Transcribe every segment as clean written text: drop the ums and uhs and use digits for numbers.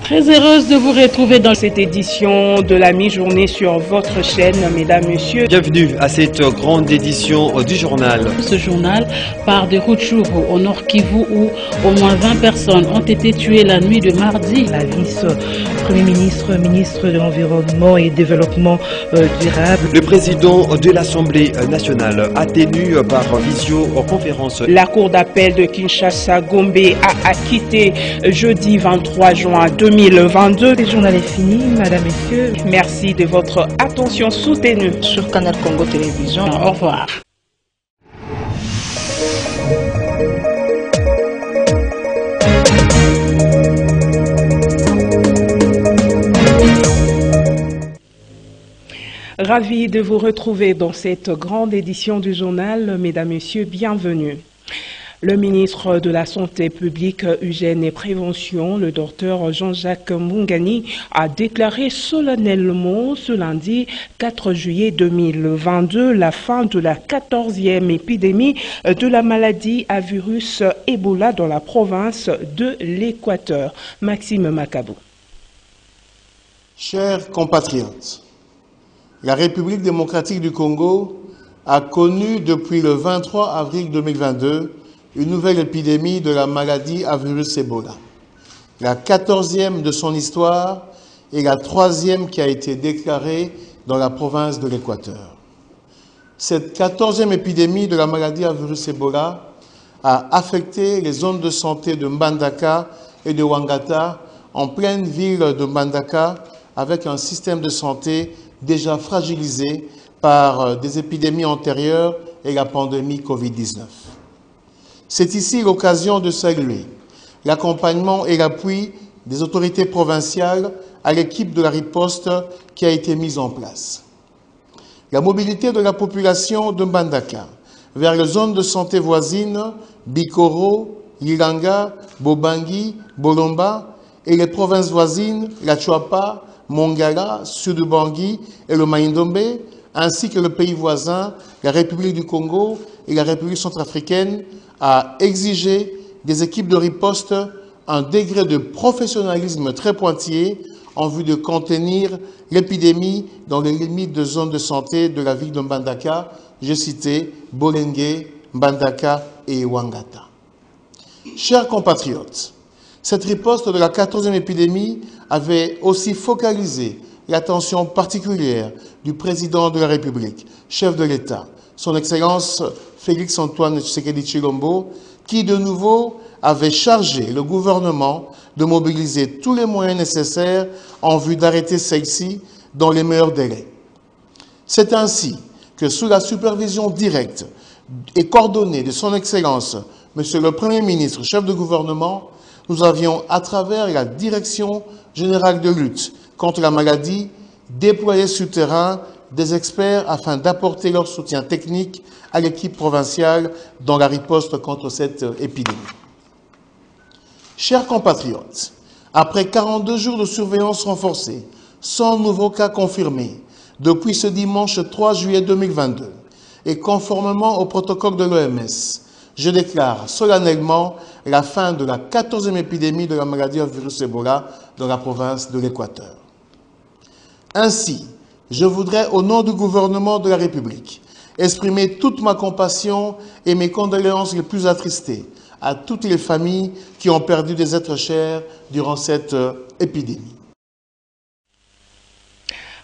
Très heureuse de vous retrouver dans cette édition de la mi-journée sur votre chaîne, mesdames, messieurs. Bienvenue à cette grande édition du journal. Ce journal part de Rutshuru, au nord Kivu, où au moins 20 personnes ont été tuées la nuit de mardi. La vice-premier ministre, ministre de l'Environnement et Développement durable. Le président de l'Assemblée nationale a tenu par visioconférence. La cour d'appel de Kinshasa, Gombe, a acquitté jeudi 23 juin 2022. Le journal est fini, madame, messieurs. Merci de votre attention soutenue Sur Canal Congo Télévision. Au revoir. Ravi de vous retrouver dans cette grande édition du journal. Mesdames, Messieurs, bienvenue. Le ministre de la Santé publique, Hygiène et Prévention, le docteur Jean-Jacques Mungani, a déclaré solennellement ce lundi 4 juillet 2022 la fin de la 14e épidémie de la maladie à virus Ebola dans la province de l'Équateur. Maxime Makabou. Chers compatriotes, la République démocratique du Congo a connu depuis le 23 avril 2022 une nouvelle épidémie de la maladie à virus Ebola. La 14e de son histoire et la 3e qui a été déclarée dans la province de l'Équateur. Cette 14e épidémie de la maladie à virus Ebola a affecté les zones de santé de Mbandaka et de Wangata, en pleine ville de Mbandaka, avec un système de santé déjà fragilisé par des épidémies antérieures et la pandémie Covid-19. C'est ici l'occasion de saluer l'accompagnement et l'appui des autorités provinciales à l'équipe de la riposte qui a été mise en place. La mobilité de la population de Mbandaka vers les zones de santé voisines, Bikoro, Lilanga, Bobangi, Bolomba, et les provinces voisines, la Chuapa, Mongala, Sud-Bangui et le Maïndombe, ainsi que le pays voisin, la République du Congo et la République centrafricaine, a exigé des équipes de riposte un degré de professionnalisme très pointillé en vue de contenir l'épidémie dans les limites de zones de santé de la ville de Mbandaka, j'ai cité Bolenge, Mbandaka et Wangata. Chers compatriotes, cette riposte de la 14e épidémie avait aussi focalisé l'attention particulière du président de la République, chef de l'État, son Excellence Félix-Antoine Tshisekedi Tshilombo, qui de nouveau avait chargé le gouvernement de mobiliser tous les moyens nécessaires en vue d'arrêter celle-ci dans les meilleurs délais. C'est ainsi que sous la supervision directe et coordonnée de son Excellence, Monsieur le Premier ministre, chef de gouvernement, nous avions, à travers la Direction générale de lutte contre la maladie, déployé sur terrain des experts afin d'apporter leur soutien technique à l'équipe provinciale dans la riposte contre cette épidémie. Chers compatriotes, après 42 jours de surveillance renforcée, 100 nouveaux cas confirmés depuis ce dimanche 3 juillet 2022 et conformément au protocole de l'OMS, je déclare solennellement la fin de la 14e épidémie de la maladie à virus Ebola dans la province de l'Équateur. Ainsi, je voudrais, au nom du gouvernement de la République, exprimer toute ma compassion et mes condoléances les plus attristées à toutes les familles qui ont perdu des êtres chers durant cette épidémie.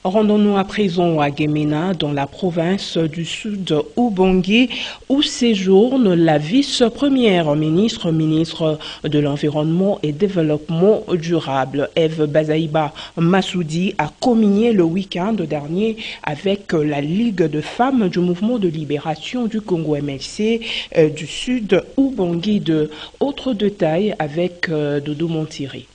Rendons-nous à présent à Gemena, dans la province du Sud Ubangi, où séjourne la vice-première ministre, ministre de l'Environnement et Développement durable. Eve Bazaïba Massoudi a communié le week-end dernier avec la Ligue de femmes du Mouvement de libération du Congo MLC du Sud Ubangi. Autres détails avec Dodo Montiri.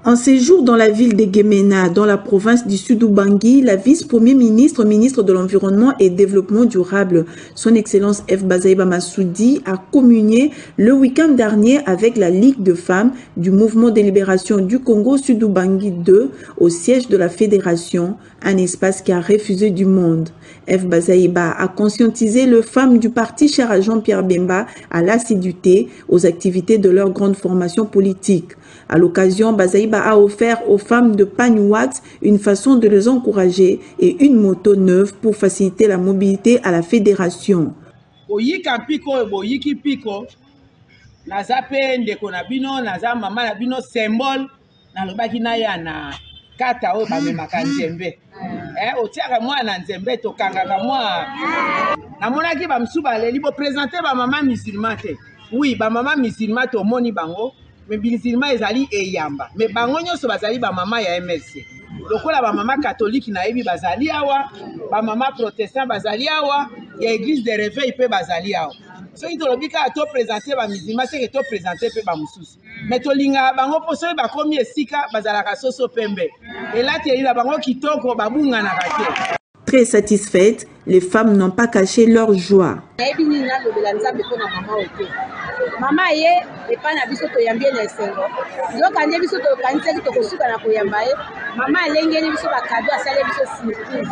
En séjour dans la ville de Gemena, dans la province du Sud-Ubangi, la vice-premier ministre, ministre de l'Environnement et Développement durable, son Excellence F. Bazaïba Massoudi, a communié le week-end dernier avec la Ligue de femmes du Mouvement de libération du Congo Sud-Ubangi 2 au siège de la Fédération, un espace qui a refusé du monde. F. Bazaïba a conscientisé les femmes du parti cher à Jean-Pierre Bemba à l'assiduité aux activités de leur grande formation politique. À l'occasion, Bazaïba a offert aux femmes de Panyuax une façon de les encourager et une moto neuve pour faciliter la mobilité à la fédération. Kata o ba me makanzembe otiaka mwana nzembe to kangaka mwa namonaki ba msuba leli bo présenter ba mama musulman te oui ba mama musulman to moni bango me musulman ezali eyamba me bango nyonso bazali ba mama ya MLC lokola ba mama catholique na yebi bazali awa ba mama protestant bazali awa ya église de réveil pe bazali awa so itolobika to présenter ba musulman c'est que to présenter pe ba mususu mais to linga bango poso ba komi esika bazalaka soso pembe et là tu la bango kitoko babunga na kate. Très satisfaites, les femmes n'ont pas caché leur joie. Maman ye epa na biso to yambie na esengo yoka nde biso to kanisaki to kosuka na koyamba ye mama alengeni biso ba cadeau asale biso surprise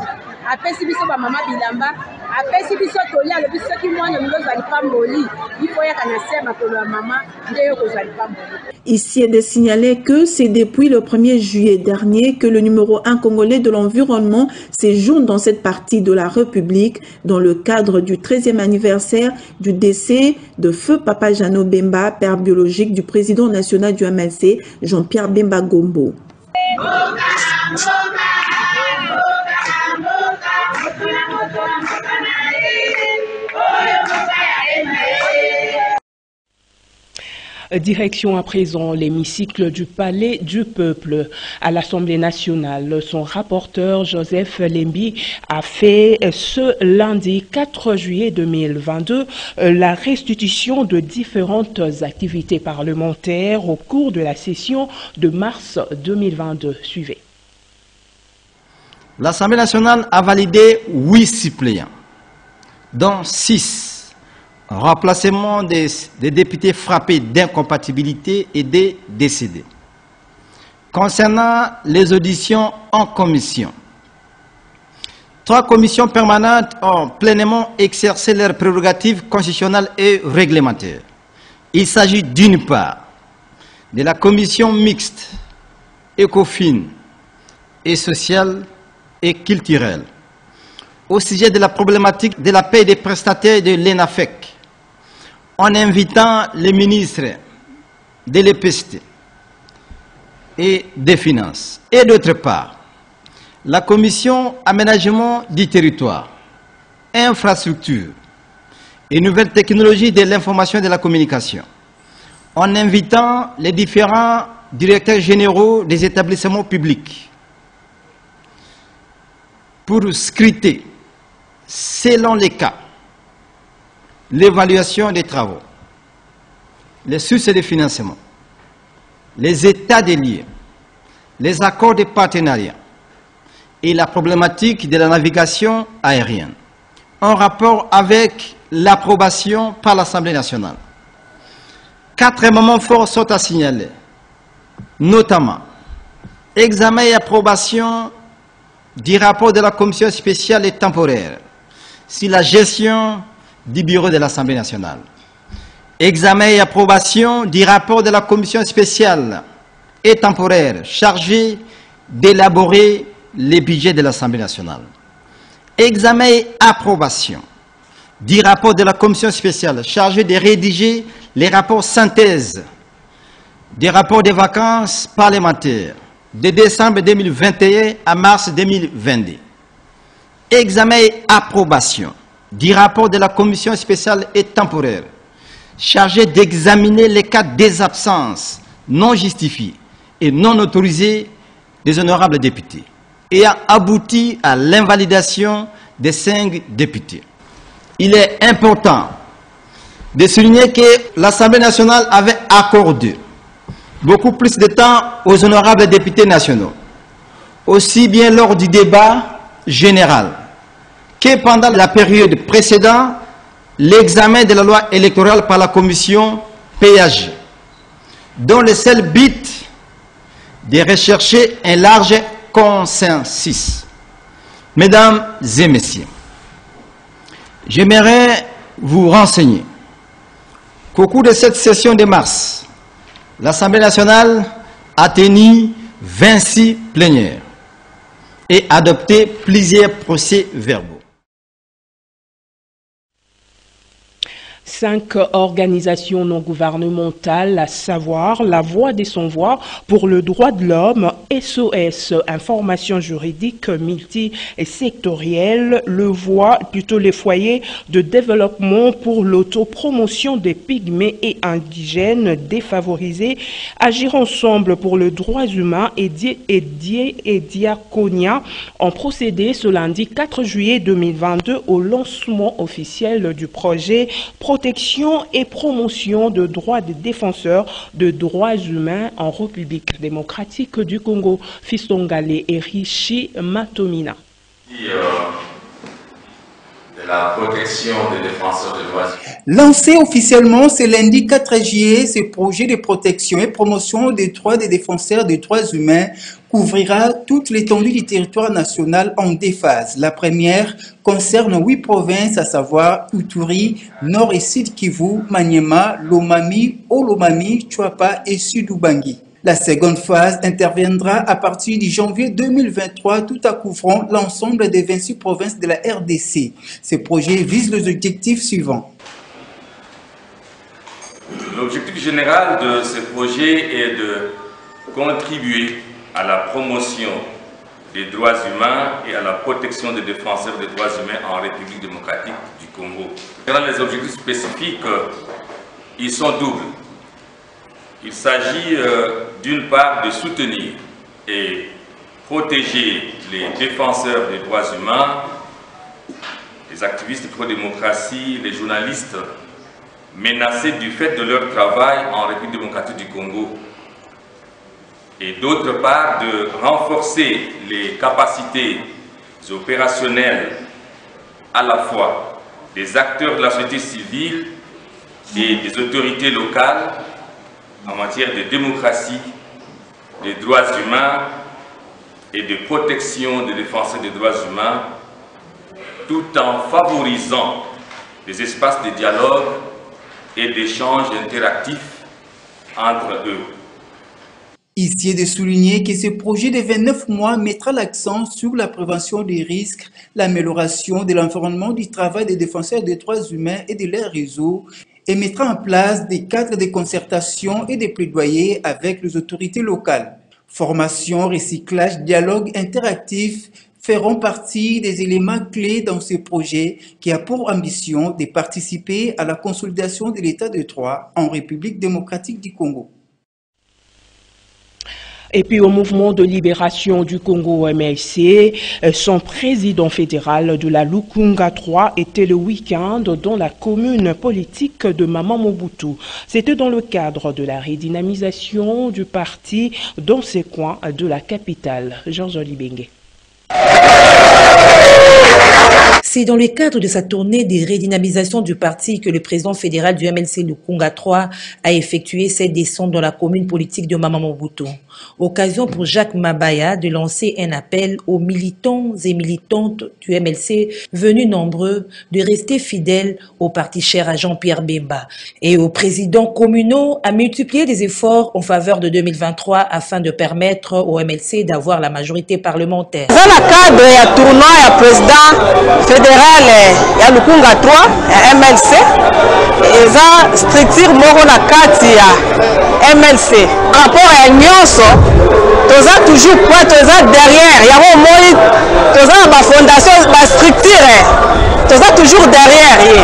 apesi biso ba mama bilamba apesi biso toli alo biso ki mwana mlozo alipamboli ifo ya kana sema ko la mama nde yo ko alipamboli. Ici est de signaler que c'est depuis le 1er juillet dernier que le numéro 1 congolais de l'environnement séjourne dans cette partie de la République dans le cadre du 13e anniversaire du décès de feu Papa Jeannot Bemba, père biologique du président national du MLC, Jean-Pierre Bemba Gombo. Direction à présent l'hémicycle du Palais du Peuple à l'Assemblée nationale. Son rapporteur Joseph Lembi a fait ce lundi 4 juillet 2022 la restitution de différentes activités parlementaires au cours de la session de mars 2022. Suivez. L'Assemblée nationale a validé 8 suppléants, dont 6. Remplacement des députés frappés d'incompatibilité et des décédés. Concernant les auditions en commission, 3 commissions permanentes ont pleinement exercé leurs prérogatives constitutionnelles et réglementaires. Il s'agit d'une part de la commission mixte, ECOFIN et sociale et culturelle, au sujet de la problématique de la paie des prestataires de l'ENAFEC, en invitant les ministres de l'EPST et des Finances. Et d'autre part, la commission aménagement du territoire, infrastructure et nouvelles technologies de l'information et de la communication, en invitant les différents directeurs généraux des établissements publics pour scruter, selon les cas, l'évaluation des travaux, les sources de financement, les états des lieux, les accords de partenariat et la problématique de la navigation aérienne, en rapport avec l'approbation par l'Assemblée nationale. 4 moments forts sont à signaler, notamment examen et approbation du rapport de la commission spéciale et temporaire sur la gestion du bureau de l'Assemblée nationale. Examen et approbation du rapport de la commission spéciale et temporaire chargée d'élaborer les budgets de l'Assemblée nationale. Examen et approbation du rapport de la commission spéciale chargée de rédiger les rapports synthèse des rapports des vacances parlementaires de décembre 2021 à mars 2022. Examen et approbation du rapport de la commission spéciale et temporaire chargée d'examiner les cas des absences non justifiées et non autorisées des honorables députés et a abouti à l'invalidation des 5 députés. Il est important de souligner que l'Assemblée nationale avait accordé beaucoup plus de temps aux honorables députés nationaux, aussi bien lors du débat général que pendant la période précédant l'examen de la loi électorale par la commission PAG, dont le seul but de rechercher un large consensus. Mesdames et messieurs, j'aimerais vous renseigner qu'au cours de cette session de mars, l'Assemblée nationale a tenu 26 plénières et adopté plusieurs procès-verbaux. 5 organisations non gouvernementales, à savoir la Voix des sans-voix pour le droit de l'homme, SOS, Information juridique multisectorielle, les foyers de développement pour l'autopromotion des pygmées et indigènes défavorisés, Agir ensemble pour le droit humain et Diaconia ont procédé ce lundi 4 juillet 2022 au lancement officiel du projet Protection et promotion de droits des défenseurs de droits humains en République démocratique du Congo. Fistongale et Rishi Matomina. De la protection des défenseurs de droits humains. Lancé officiellement ce lundi 4 juillet, ce projet de protection et promotion des droits des défenseurs des droits humains couvrira toute l'étendue du territoire national en 2 phases. La première concerne 8 provinces, à savoir Ituri, Nord et Sud Kivu, Maniema, Lomami, Olomami, Chouapa et Sud-Ubangi. La seconde phase interviendra à partir du janvier 2023, tout en couvrant l'ensemble des 26 provinces de la RDC. Ce projet vise les objectifs suivants. L'objectif général de ce projet est de contribuer à la promotion des droits humains et à la protection des défenseurs des droits humains en République démocratique du Congo. Les objectifs spécifiques, ils sont doubles. Il s'agit d'une part de soutenir et protéger les défenseurs des droits humains, les activistes pro-démocratie, les journalistes menacés du fait de leur travail en République démocratique du Congo. Et d'autre part de renforcer les capacités opérationnelles à la fois des acteurs de la société civile et des autorités locales en matière de démocratie, des droits humains et de protection des défenseurs des droits humains, tout en favorisant des espaces de dialogue et d'échanges interactifs entre eux. Ici est de souligner que ce projet de 29 mois mettra l'accent sur la prévention des risques, l'amélioration de l'environnement du travail des défenseurs des droits humains et de leurs réseaux, et mettra en place des cadres de concertation et de plaidoyer avec les autorités locales. Formation, recyclage, dialogue interactif feront partie des éléments clés dans ce projet qui a pour ambition de participer à la consolidation de l'état de droit en République démocratique du Congo. Et puis au mouvement de libération du Congo MLC, son président fédéral de la Lukunga 3 était le week-end dans la commune politique de Mama Mobutu. C'était dans le cadre de la redynamisation du parti dans ces coins de la capitale. Georges Olibengue. C'est dans le cadre de sa tournée de redynamisation du parti que le président fédéral du MLC Lukunga 3 a effectué cette descente dans la commune politique de Mama Mobutu. Occasion pour Jacques Mabaya de lancer un appel aux militants et militantes du MLC venus nombreux de rester fidèles au parti cher à Jean-Pierre Bemba et aux présidents communaux à multiplier les efforts en faveur de 2023 afin de permettre au MLC d'avoir la majorité parlementaire. Dans le cadre du tournoi du président fédéral ya Lukunga 3 ya MLC eza structure moko na kati ya MLC rapport ya nyonso toza toujours quoi toza derrière yango moi toza na ba fondation ba structure toza toujours derrière ye.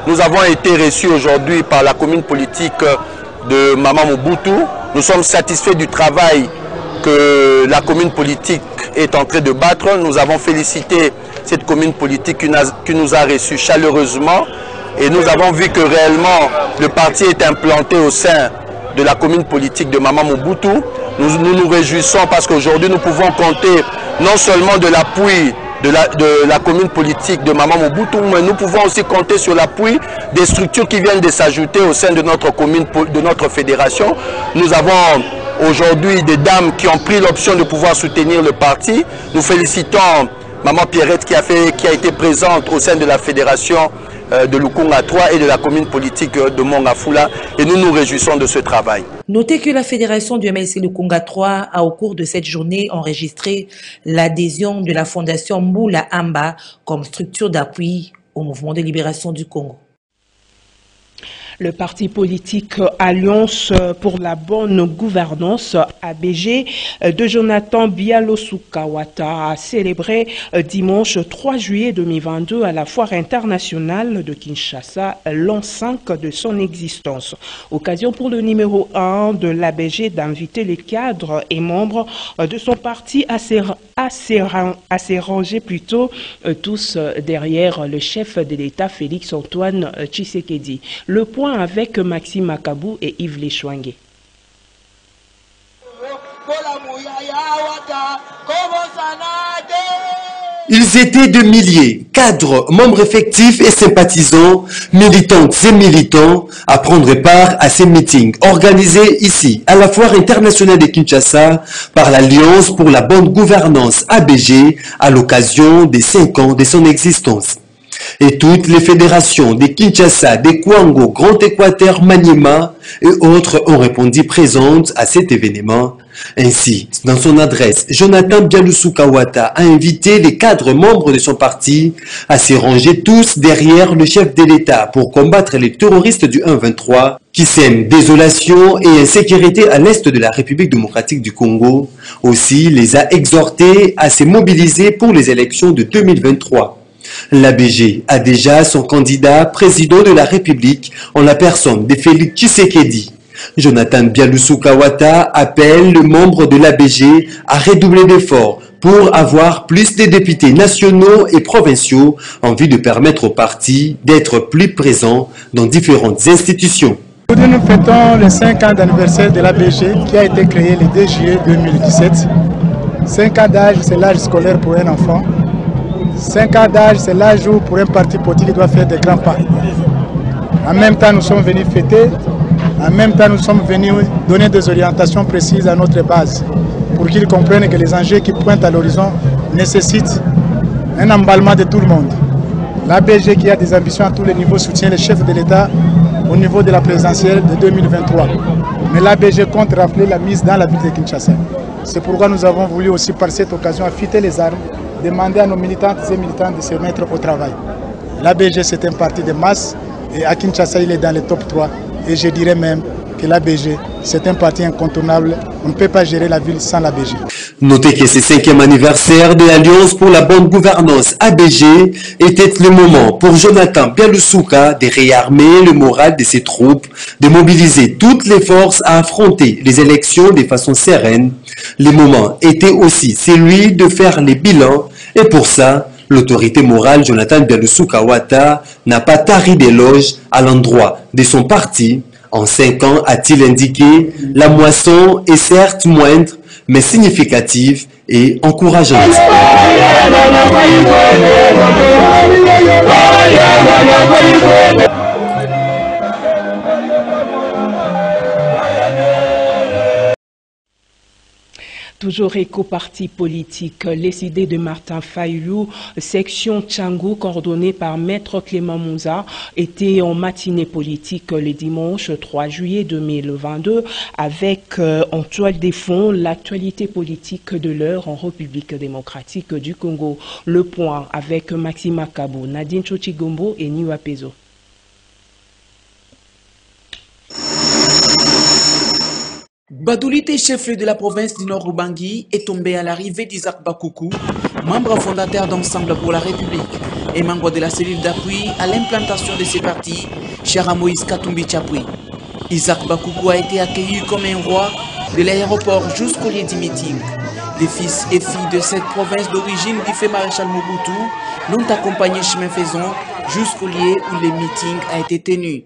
Nous avons été reçus aujourd'hui par la commune politique de Mama Mobutu. Nous sommes satisfaits du travail que la commune politique est en train de battre. Nous avons félicité cette commune politique qui nous a reçus chaleureusement et nous avons vu que réellement le parti est implanté au sein de la commune politique de Mama Mobutu. Nous nous réjouissons parce qu'aujourd'hui nous pouvons compter non seulement de l'appui de la commune politique de Mama Mobutu, mais nous pouvons aussi compter sur l'appui des structures qui viennent de s'ajouter au sein de notre commune, de notre fédération. Nous avons aujourd'hui des dames qui ont pris l'option de pouvoir soutenir le parti. Nous félicitons Maman Pierrette qui a été présente au sein de la fédération de Lukunga 3 et de la commune politique de Mongafula, et nous nous réjouissons de ce travail. Notez que la fédération du MLC Lukunga 3 a au cours de cette journée enregistré l'adhésion de la fondation Mbula Amba comme structure d'appui au mouvement de libération du Congo. Le parti politique Alliance pour la bonne gouvernance, ABG, de Jonathan Bialosu-Kawata a célébré dimanche 3 juillet 2022 à la Foire internationale de Kinshasa l'an 5 de son existence. Occasion pour le numéro 1 de l'ABG d'inviter les cadres et membres de son parti à s'y ranger plutôt tous derrière le chef de l'État Félix-Antoine Tshisekedi. Le point avec Maxime Makabou et Yves Léchouangué. Ils étaient de milliers, cadres, membres effectifs et sympathisants, militantes et militants, à prendre part à ces meetings organisés ici, à la Foire internationale de Kinshasa, par l'Alliance pour la bonne gouvernance ABG, à l'occasion des 5 ans de son existence. Et toutes les fédérations de Kinshasa, de Kwango, Grand Équateur, Maniema et autres ont répondu présentes à cet événement. Ainsi, dans son adresse, Jonathan Bialosu-Kawata a invité les cadres membres de son parti à se ranger tous derrière le chef de l'État pour combattre les terroristes du 1-23 qui sèment désolation et insécurité à l'est de la République démocratique du Congo. Aussi, les a exhortés à se mobiliser pour les élections de 2023. L'ABG a déjà son candidat président de la République en la personne de Félix Tshisekedi. Jonathan Bialosu-Kawata appelle les membres de l'ABG à redoubler d'efforts pour avoir plus de députés nationaux et provinciaux en vue de permettre au parti d'être plus présent dans différentes institutions. Aujourd'hui, nous fêtons les 5 ans d'anniversaire de l'ABG qui a été créé le 2 juillet 2017. 5 ans d'âge, c'est l'âge scolaire pour un enfant. 5 ans d'âge, c'est l'âge où pour un parti politique doit faire des grands pas. En même temps, nous sommes venus fêter. En même temps, nous sommes venus donner des orientations précises à notre base pour qu'ils comprennent que les enjeux qui pointent à l'horizon nécessitent un emballement de tout le monde. L'ABG qui a des ambitions à tous les niveaux soutient les chefs de l'État au niveau de la présidentielle de 2023. Mais l'ABG compte rappeler la mise dans la ville de Kinshasa. C'est pourquoi nous avons voulu aussi par cette occasion affûter les armes, demander à nos militantes et militants de se mettre au travail. L'ABG c'est un parti de masse et à Kinshasa il est dans le top 3. Et je dirais même que l'ABG, c'est un parti incontournable. On ne peut pas gérer la ville sans l'ABG. Notez que ce 5e anniversaire de l'Alliance pour la bonne gouvernance ABG était le moment pour Jonathan Bialosu-Kawata de réarmer le moral de ses troupes, de mobiliser toutes les forces à affronter les élections de façon sereine. Le moment était aussi celui de faire les bilans et pour ça, l'autorité morale Jonathan Bialosu-Kawata n'a pas tari d'éloges à l'endroit de son parti. En 5 ans, a-t-il indiqué, la moisson est certes moindre, mais significative et encourageante. Toujours éco-parti politique, les idées de Martin Fayulu, section Tchangou, coordonnée par Maître Clément Mouza, étaient en matinée politique le dimanche 3 juillet 2022 avec en toile de fond l'actualité politique de l'heure en République démocratique du Congo. Le point avec Maxime Makabou, Nadine Chochigombo et Niwa Pezo. Badoulité, chef-lieu de la province du Nord Ubangi, est tombé à l'arrivée d'Isaac Bakoukou, membre fondateur d'Ensemble pour la République et membre de la cellule d'appui à l'implantation de ces partis, cher Moïse Katumbi Tchapui. Isaac Bakoukou a été accueilli comme un roi de l'aéroport jusqu'au lieu du meeting. Les fils et filles de cette province d'origine du fait maréchal Mobutu l'ont accompagné chemin faisant jusqu'au lieu où le meeting a été tenu.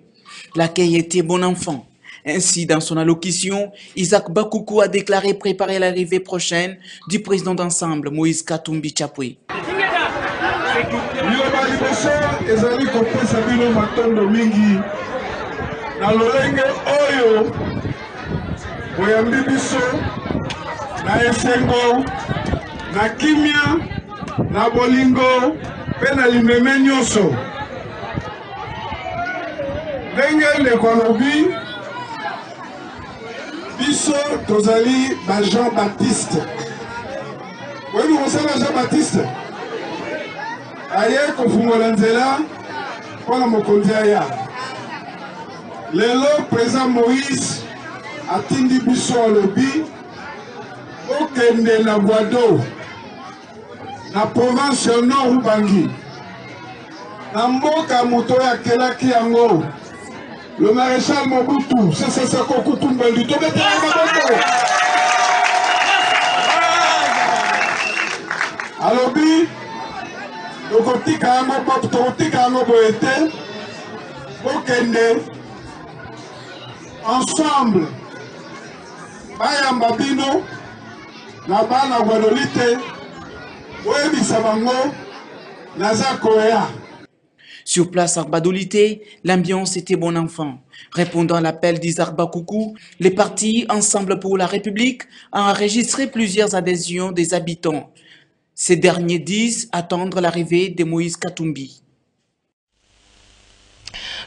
L'accueil était bon enfant. Ainsi, dans son allocution, Isaac Bakoukou a déclaré préparer l'arrivée prochaine du président d'ensemble, Moïse Katumbi Chapwe. na esengo, na kimia, na bolingo, pe na limeme nyonso. Ndenge ndeko alobi, biso tozali ba Jean-Baptiste. Oyebi kosala Jean-Baptiste? Aye kofungola nzela mpona mokonzi aya. Lelo président Moïse atindi biso alobi okende na Boado na province ya Nord Ubangi na mboka moto akelaki yango le maréchal Mobutu Sese Seko Kutumbendi tobetela maboko alobi tokotika yango boye te okende ensemble bayamba bino na bana Guadolite oyebisa bango naza koya. Sur place à Badolite, l'ambiance était bon enfant. Répondant à l'appel d'Isaac Bakoukou, les partis Ensemble pour la République ont enregistré plusieurs adhésions des habitants. Ces derniers disent attendre l'arrivée de Moïse Katumbi.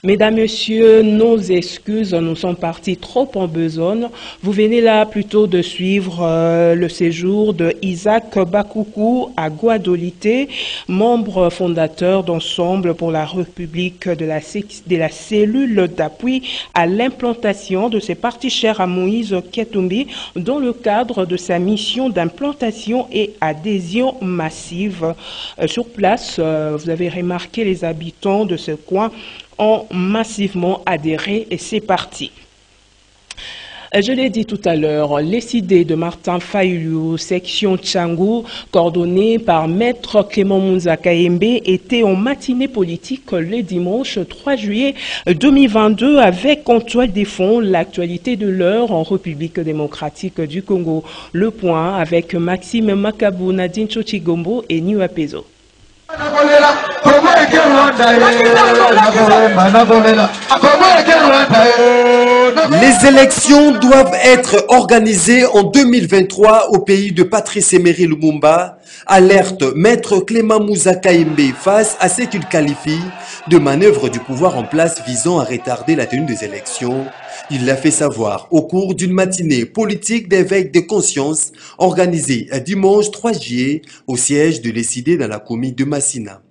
Mesdames, Messieurs, nos excuses, nous sommes partis trop en besogne. Vous venez là plutôt de suivre le séjour de Isaac Bakoukou à Guadolite, membre fondateur d'Ensemble pour la République de la cellule d'appui à l'implantation de ces partis chers à Moïse Katumbi dans le cadre de sa mission d'implantation et adhésion massive. Sur place, vous avez remarqué les habitants de ce coin ont massivement adhéré et c'est parti. Je l'ai dit tout à l'heure, les idées de Martin Fayulu, section Tchangou, coordonnée par Maître Clément Mounza Kayembe, étaient en matinée politique le dimanche 3 juillet 2022 avec en toile des fonds l'actualité de l'heure en République démocratique du Congo. Le point avec Maxime Makabou, Nadine Chochigombo et Niwa Pezo. Les élections doivent être organisées en 2023 au pays de Patrice Emery Lumumba, alerte Maître Clément Mounza Kayembe face à ce qu'il qualifie de manœuvre du pouvoir en place visant à retarder la tenue des élections. Il l'a fait savoir au cours d'une matinée politique d'éveil de conscience organisée dimanche 3 juillet au siège de l'ECD dans la commune de Massina.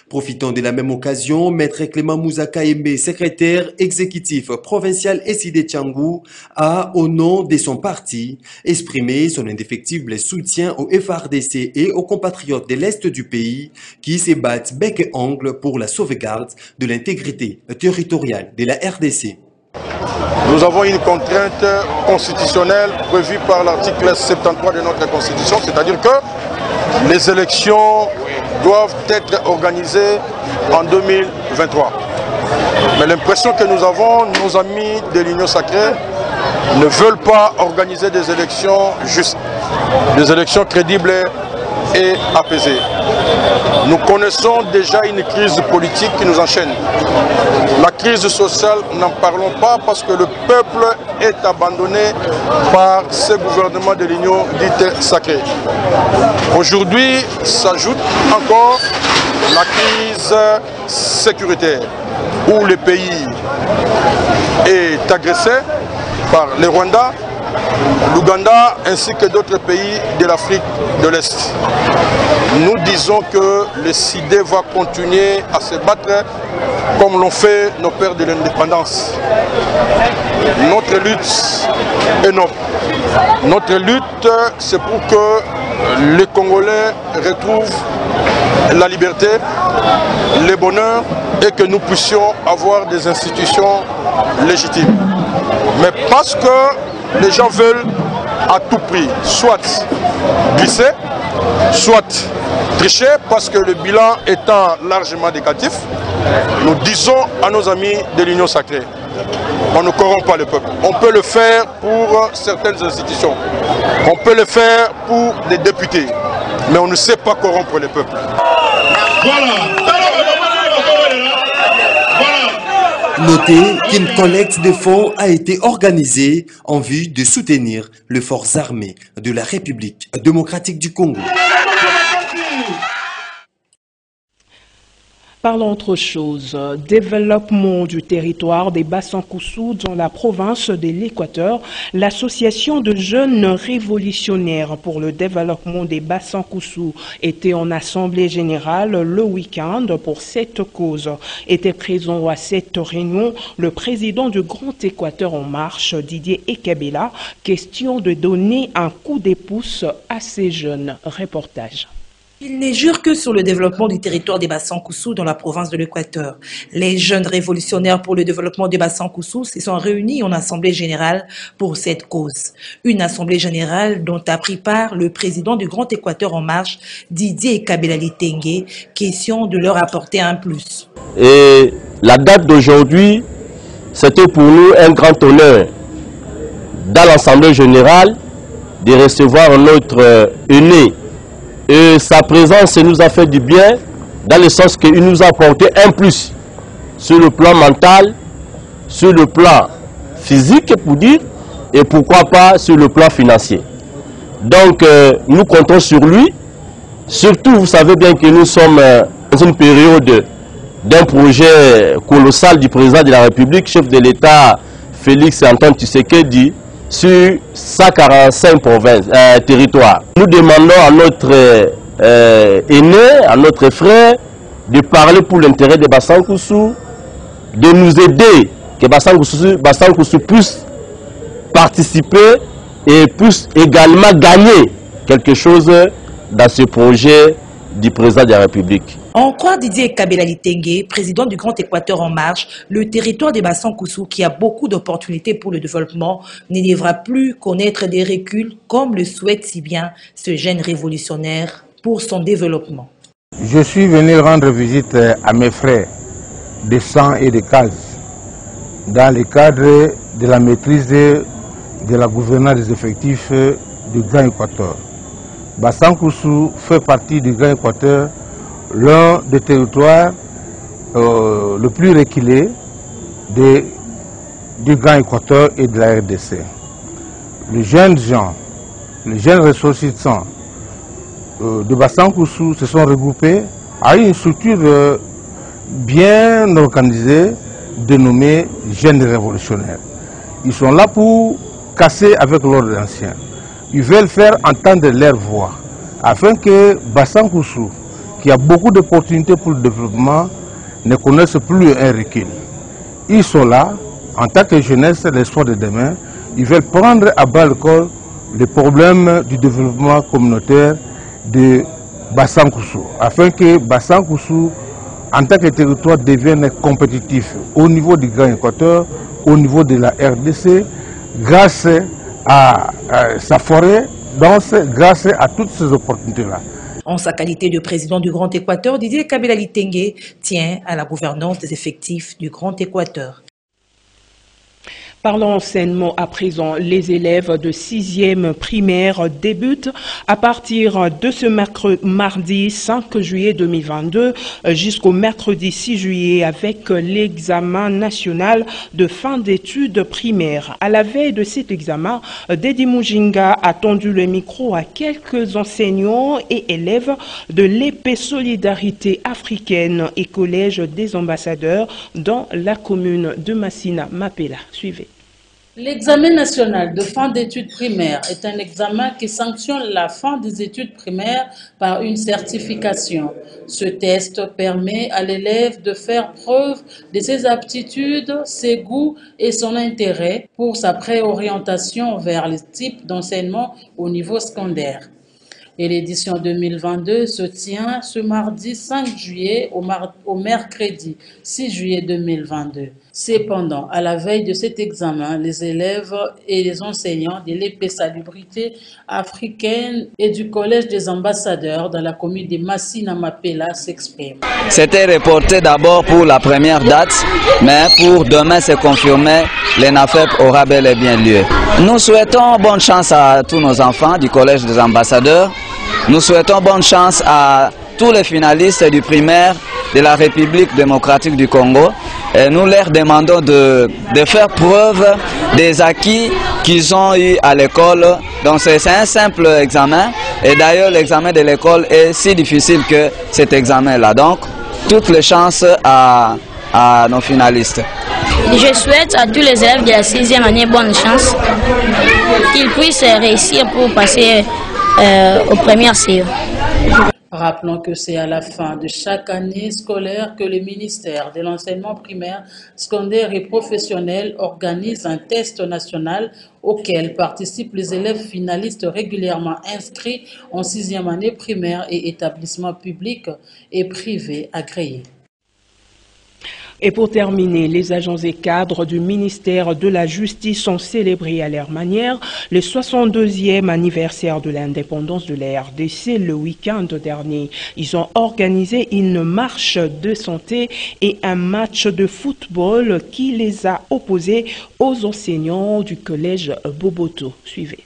Profitant de la même occasion, Maître Clément Mounza Kayembe, secrétaire exécutif provincial ECD Tchangou, a, au nom de son parti, exprimé son indéfectible soutien au FARDC et aux compatriotes de l'Est du pays qui se battent bec et ongle pour la sauvegarde de l'intégrité territoriale de la RDC. Nous avons une contrainte constitutionnelle prévue par l'article 73 de notre Constitution, c'est-à-dire que les élections doivent être organisées en 2023. Mais l'impression que nous avons, nos amis de l'Union sacrée ne veulent pas organiser des élections justes, des élections crédibles et apaisées. Nous connaissons déjà une crise politique qui nous enchaîne. La crise sociale, n'en parlons pas parce que le peuple est abandonné par ce gouvernement de l'Union dite sacrée. Aujourd'hui s'ajoute encore la crise sécuritaire où le pays est agressé par les Rwandais, l'Ouganda ainsi que d'autres pays de l'Afrique de l'Est. Nous disons que le CID va continuer à se battre comme l'ont fait nos pères de l'indépendance. Notre lutte est noble. Notre lutte, c'est pour que les Congolais retrouvent la liberté, le bonheur et que nous puissions avoir des institutions légitimes. Mais parce que les gens veulent à tout prix soit glisser, soit tricher parce que le bilan étant largement négatif, nous disons à nos amis de l'Union sacrée, on ne corrompt pas le peuple. On peut le faire pour certaines institutions, on peut le faire pour les députés, mais on ne sait pas corrompre le peuple. Notez qu'une collecte de fonds a été organisée en vue de soutenir les forces armées de la République démocratique du Congo. Parlons autre chose. Développement du territoire des Bassankoussou dans la province de l'Équateur. L'association de jeunes révolutionnaires pour le développement des Bassankoussou était en assemblée générale le week-end pour cette cause. Était présent à cette réunion le président du Grand Équateur en marche, Didier Ekabela. Question de donner un coup de pouce à ces jeunes. Reportage. Il ne jure que sur le développement du territoire des Bassankoussou dans la province de l'Équateur. Les jeunes révolutionnaires pour le développement des Bassankoussou se sont réunis en assemblée générale pour cette cause. Une assemblée générale dont a pris part le président du Grand Équateur en marche, Didier Kabila Litenge, question de leur apporter un plus. Et la date d'aujourd'hui, c'était pour nous un grand honneur dans l'assemblée générale de recevoir notre aîné. Et sa présence nous a fait du bien, dans le sens qu'il nous a apporté un plus sur le plan mental, sur le plan physique, pour dire, et pourquoi pas sur le plan financier. Donc, nous comptons sur lui. Surtout, vous savez bien que nous sommes dans une période d'un projet colossal du président de la République, chef de l'État Félix Antoine Tshisekedi, sur 145 territoires. Nous demandons à notre aîné, à notre frère, de parler pour l'intérêt des Bassankoussou, de nous aider, que Bassankoussou puisse participer et puisse également gagner quelque chose dans ce projet du président de la République. En croit Didier Kabila Litenge, président du Grand Équateur en marche, le territoire des Bassankoussou, qui a beaucoup d'opportunités pour le développement, ne devra plus connaître des reculs comme le souhaite si bien ce jeune révolutionnaire pour son développement. Je suis venu rendre visite à mes frères de sang et de case dans le cadre de la maîtrise de la gouvernance des effectifs du Grand Équateur. Bassankoussou fait partie du Grand Équateur, l'un des territoires le plus reculé du Grand Équateur et de la RDC. Les jeunes gens, les jeunes ressortissants de Bassankoussou se sont regroupés à une structure bien organisée dénommée Jeunes Révolutionnaires. Ils sont là pour casser avec l'ordre ancien. Ils veulent faire entendre leur voix afin que Bassankoussou, qui a beaucoup d'opportunités pour le développement, ne connaissent plus un recul. Ils sont là, en tant que jeunesse, l'espoir de demain. Ils veulent prendre à bas le corps les problèmes du développement communautaire de Bassankoussou, afin que Bassankoussou, en tant que territoire, devienne compétitif au niveau du Grand Équateur, au niveau de la RDC, grâce à sa forêt dense, grâce à toutes ces opportunités-là. En sa qualité de président du Grand Équateur, Didier Kabila Litenge tient à la gouvernance des effectifs du Grand Équateur. Parlons enseignement à présent. Les élèves de 6e primaire débutent à partir de ce mardi 5 juillet 2022 jusqu'au mercredi 6 juillet avec l'examen national de fin d'études primaires. À la veille de cet examen, Dedi Mujinga a tendu le micro à quelques enseignants et élèves de l'épée Solidarité africaine et collège des ambassadeurs dans la commune de Massina Mapela. Suivez. L'examen national de fin d'études primaires est un examen qui sanctionne la fin des études primaires par une certification. Ce test permet à l'élève de faire preuve de ses aptitudes, ses goûts et son intérêt pour sa préorientation vers les types d'enseignement au niveau secondaire. Et l'édition 2022 se tient ce mardi 5 juillet au mercredi 6 juillet 2022. Cependant, à la veille de cet examen, les élèves et les enseignants de l'épée salubrité africaine et du Collège des ambassadeurs dans la commune de Massina Mapela s'expriment. C'était reporté d'abord pour la première date, mais pour demain c'est confirmé, l'ENAFEP aura bel et bien lieu. Nous souhaitons bonne chance à tous nos enfants du Collège des ambassadeurs. Nous souhaitons bonne chance à tous les finalistes du primaire de la République démocratique du Congo. Et nous leur demandons de faire preuve des acquis qu'ils ont eu à l'école. Donc c'est un simple examen. Et d'ailleurs l'examen de l'école est si difficile que cet examen-là. Donc toutes les chances à nos finalistes. Je souhaite à tous les élèves de la 6e année bonne chance, qu'ils puissent réussir pour passer aux premières CE. Rappelons que c'est à la fin de chaque année scolaire que le ministère de l'enseignement primaire, secondaire et professionnel organise un test national auquel participent les élèves finalistes régulièrement inscrits en 6e année primaire et établissements publics et privés agréés. Et pour terminer, les agents et cadres du ministère de la Justice ont célébré à leur manière le 62e anniversaire de l'indépendance de la RDC le week-end dernier. Ils ont organisé une marche de santé et un match de football qui les a opposés aux enseignants du collège Boboto. Suivez.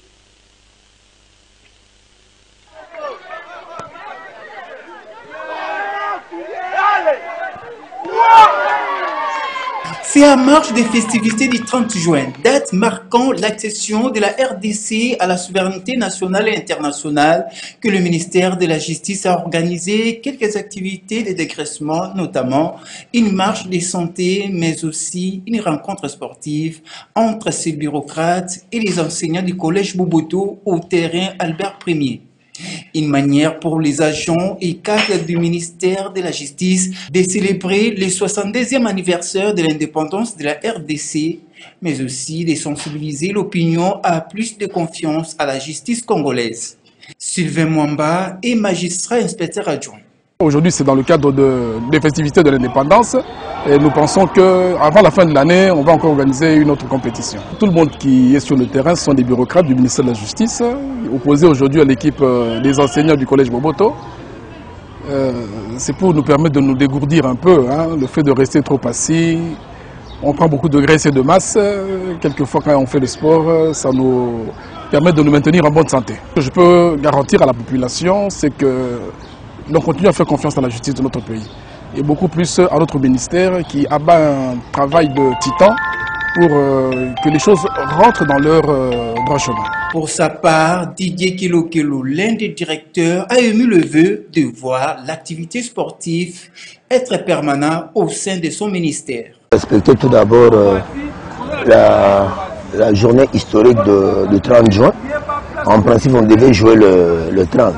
C'est à marche des festivités du 30 juin, date marquant l'accession de la RDC à la souveraineté nationale et internationale, que le ministère de la Justice a organisé quelques activités de dégraissement, notamment une marche de santé, mais aussi une rencontre sportive entre ces bureaucrates et les enseignants du collège Boboto au terrain Albert Ier. Une manière pour les agents et cadres du ministère de la Justice de célébrer le 62e anniversaire de l'indépendance de la RDC, mais aussi de sensibiliser l'opinion à plus de confiance à la justice congolaise. Sylvain Mwamba est magistrat inspecteur adjoint. Aujourd'hui, c'est dans le cadre des festivités de l'indépendance et nous pensons qu'avant la fin de l'année, on va encore organiser une autre compétition. Tout le monde qui est sur le terrain sont des bureaucrates du ministère de la Justice, opposés aujourd'hui à l'équipe des enseignants du collège Boboto. C'est pour nous permettre de nous dégourdir un peu, le fait de rester trop assis. On prend beaucoup de graisse et de masse. Quelquefois, quand on fait le sport, ça nous permet de nous maintenir en bonne santé. Ce que je peux garantir à la population, c'est que l'on continue à faire confiance à la justice de notre pays. Et beaucoup plus à notre ministère qui abat un travail de titan pour que les choses rentrent dans leur droit chemin. Pour sa part, Didier Kilokelo, l'un des directeurs, a émis le vœu de voir l'activité sportive être permanente au sein de son ministère. Respecter tout d'abord la journée historique de 30 juin. En principe, on devait jouer le 30.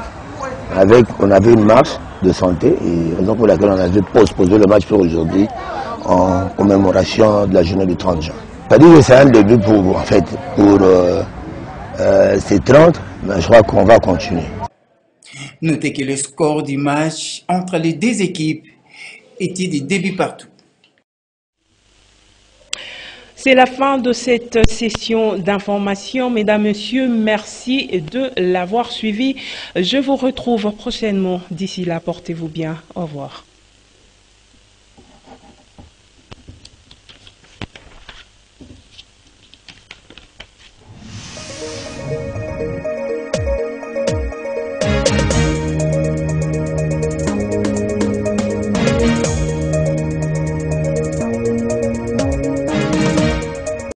On avait une marche de santé et raison pour laquelle on avait posé le match pour aujourd'hui en commémoration de la journée du 30 juin. C'est-à-dire que c'est un début pour ces 30, mais je crois qu'on va continuer. Notez que le score du match entre les deux équipes était de 2 buts partout. C'est la fin de cette session d'information. Mesdames, Messieurs, merci de l'avoir suivi. Je vous retrouve prochainement. D'ici là, portez-vous bien. Au revoir.